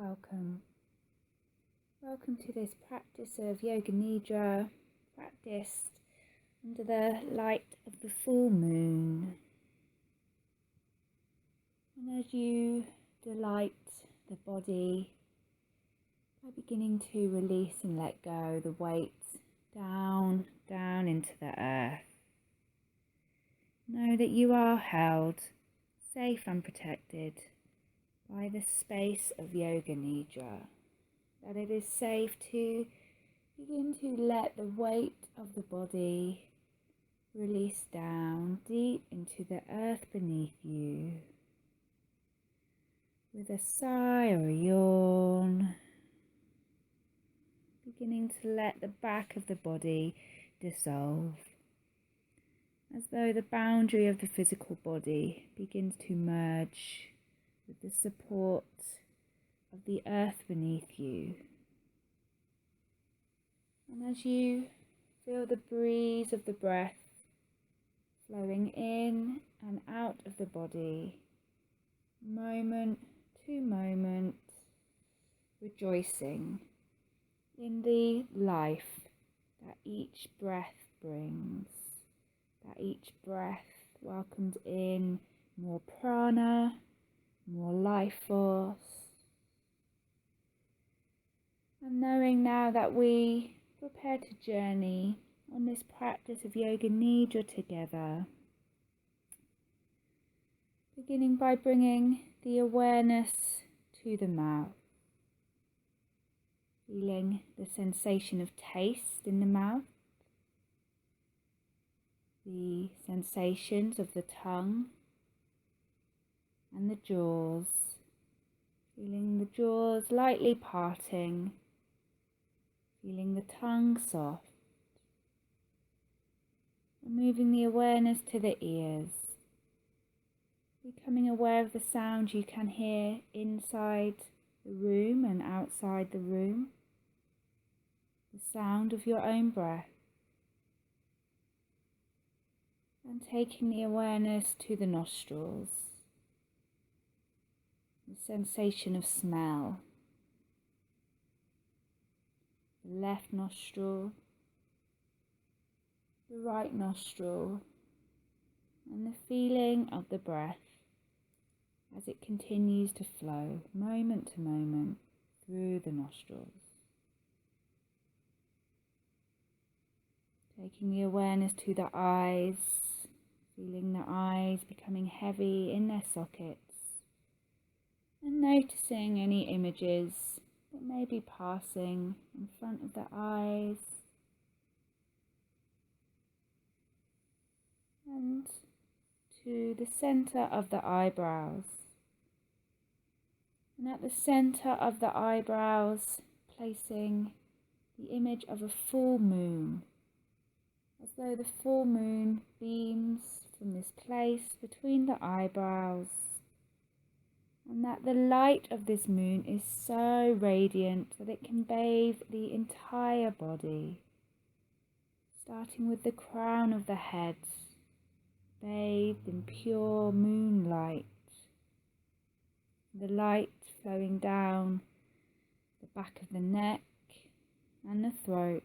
Welcome. Welcome to this practice of Yoga Nidra, practiced under the light of the full moon. And as you delight the body by beginning to release and let go the weight down into the earth, know that you are held safe and protected by the space of Yoga Nidra, that it is safe to begin to let the weight of the body release down deep into the earth beneath you. With a sigh or a yawn, beginning to let the back of the body dissolve, as though the boundary of the physical body begins to merge with the support of the earth beneath you. And as you feel the breeze of the breath flowing in and out of the body, moment to moment, rejoicing in the life that each breath brings, that each breath welcomes in more prana, more life force. And knowing now that we prepare to journey on this practice of Yoga Nidra together, beginning by bringing the awareness to the mouth, feeling the sensation of taste in the mouth, the sensations of the tongue and the jaws, feeling the jaws lightly parting, feeling the tongue soft, and moving the awareness to the ears, becoming aware of the sound you can hear inside the room and outside the room, the sound of your own breath, and taking the awareness to the nostrils, the sensation of smell, the left nostril, the right nostril, and the feeling of the breath as it continues to flow moment to moment through the nostrils. Taking the awareness to the eyes, feeling the eyes becoming heavy in their sockets, and noticing any images that may be passing in front of the eyes, and to the center of the eyebrows. And at the center of the eyebrows, placing the image of a full moon, as though the full moon beams from this place between the eyebrows, and that the light of this moon is so radiant that it can bathe the entire body, starting with the crown of the head, bathed in pure moonlight, the light flowing down the back of the neck and the throat,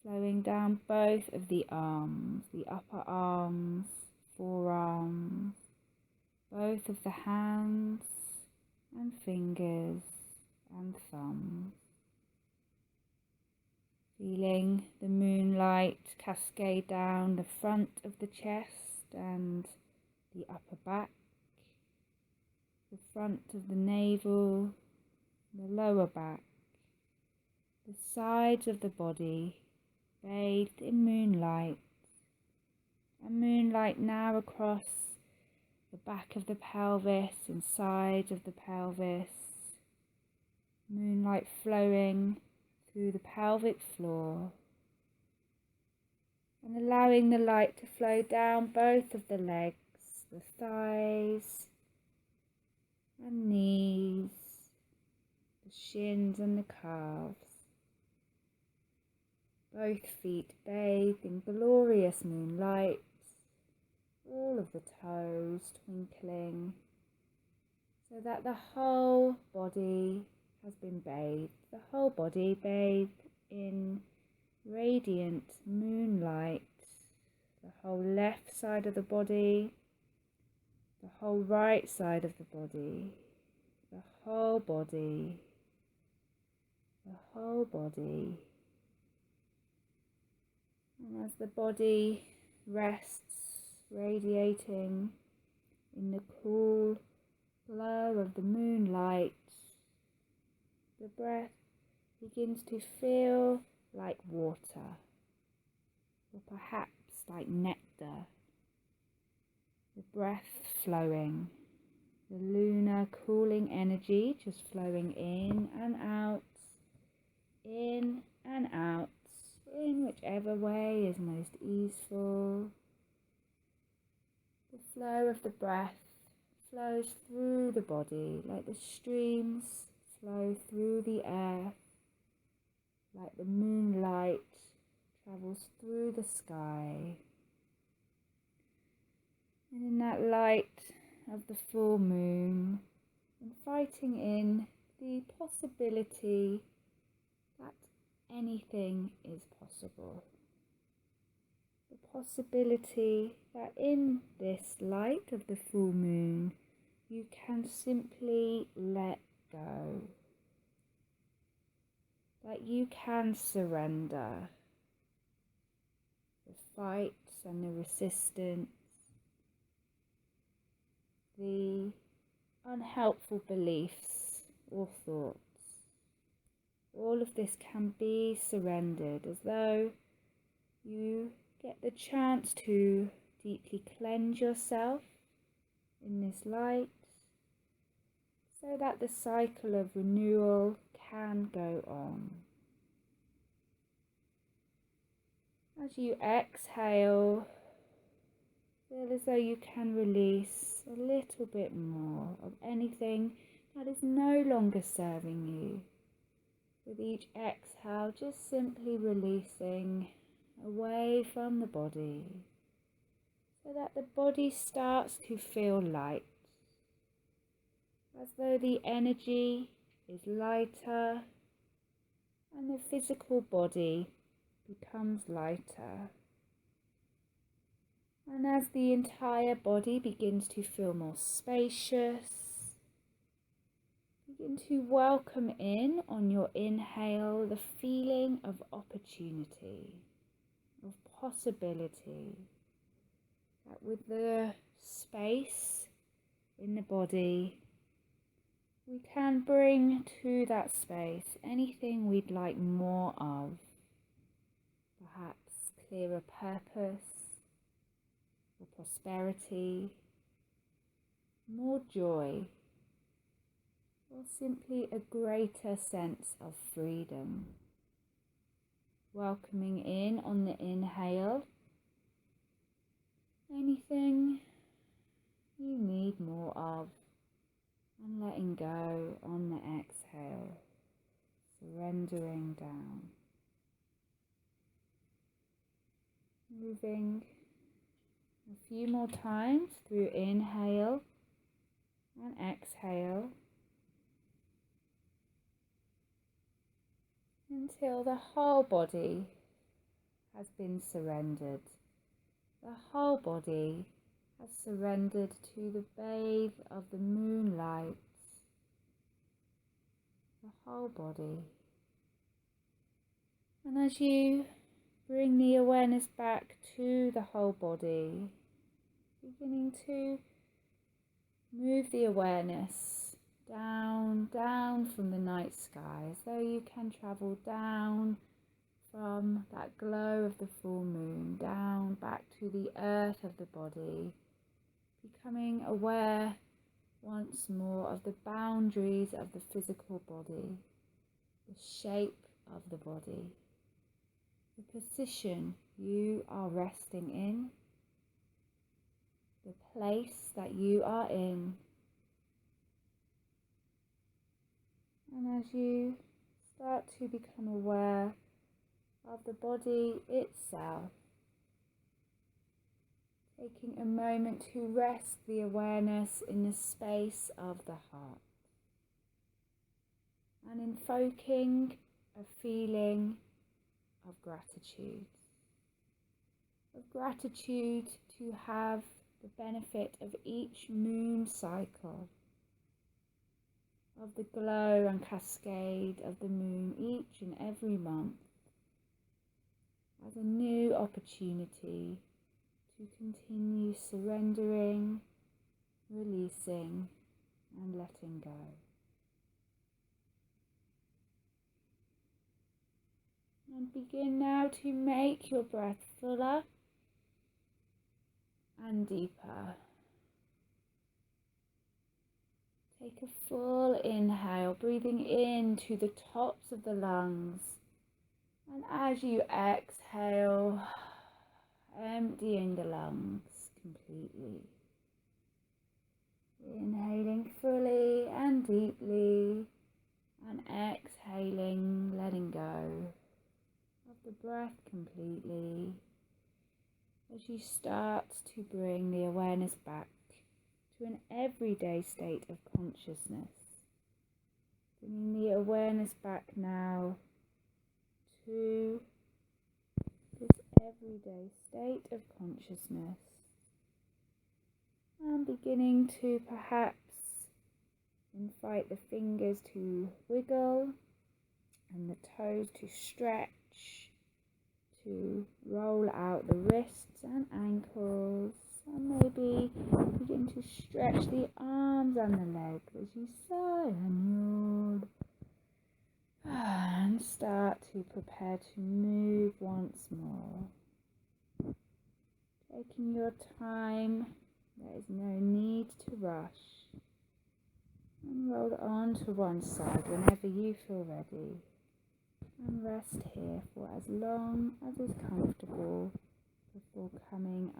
flowing down both of the arms, the upper arms, forearms, both of the hands and fingers and thumbs. Feeling the moonlight cascade down the front of the chest and the upper back, the front of the navel, the lower back, the sides of the body bathed in moonlight, and moonlight now across the back of the pelvis and sides of the pelvis, moonlight flowing through the pelvic floor, and allowing the light to flow down both of the legs, the thighs and knees, the shins and the calves, both feet bathed in glorious moonlight, all of the toes twinkling, so that the whole body has been bathed, the whole body bathed in radiant moonlight, the whole left side of the body, the whole right side of the body, the whole body, the whole body. And as the body rests, radiating in the cool glow of the moonlight, the breath begins to feel like water, or perhaps like nectar. The breath flowing, the lunar cooling energy just flowing in and out, in and out, in whichever way is most easeful. The flow of the breath flows through the body like the streams flow through the earth, like the moonlight travels through the sky. And in that light of the full moon, inviting in the possibility that anything is possible. The possibility that in this light of the full moon, you can simply let go. That you can surrender the fights and the resistance, the unhelpful beliefs or thoughts. All of this can be surrendered as though you get the chance to deeply cleanse yourself in this light so that the cycle of renewal can go on. As you exhale, feel as though you can release a little bit more of anything that is no longer serving you. With each exhale, just simply releasing away from the body, so that the body starts to feel light, as though the energy is lighter and the physical body becomes lighter. And as the entire body begins to feel more spacious, begin to welcome in on your inhale the feeling of opportunity, of possibility, that with the space in the body, we can bring to that space anything we'd like more of, perhaps clearer purpose, or prosperity, more joy, or simply a greater sense of freedom. Welcoming in on the inhale anything you need more of, and letting go on the exhale, surrendering down. Moving a few more times through inhale and exhale until the whole body has been surrendered. The whole body has surrendered to the bathe of the moonlight. The whole body. And as you bring the awareness back to the whole body, beginning to move the awareness down from the night sky, as though you can travel down from that glow of the full moon, down back to the earth of the body, becoming aware once more of the boundaries of the physical body, the shape of the body, the position you are resting in, the place that you are in. And as you start to become aware of the body itself, Taking a moment to rest the awareness in the space of the heart. And invoking a feeling of gratitude. Of gratitude to have the benefit of each moon cycle, of the glow and cascade of the moon each and every month, as a new opportunity to continue surrendering, releasing, and letting go. And begin now to make your breath fuller and deeper. Take a full inhale, breathing in to the tops of the lungs. And as you exhale, emptying the lungs completely. Inhaling fully and deeply, and exhaling, letting go of the breath completely. As you start to bring the awareness back to an everyday state of consciousness. Bringing the awareness back now to this everyday state of consciousness. And beginning to perhaps invite the fingers to wiggle and the toes to stretch, to roll out the wrists and ankles, and maybe begin to stretch the arms and the legs as you sigh and yawn. And start to prepare to move once more. Taking your time, there is no need to rush. And roll on to one side whenever you feel ready. And rest here for as long as is comfortable before coming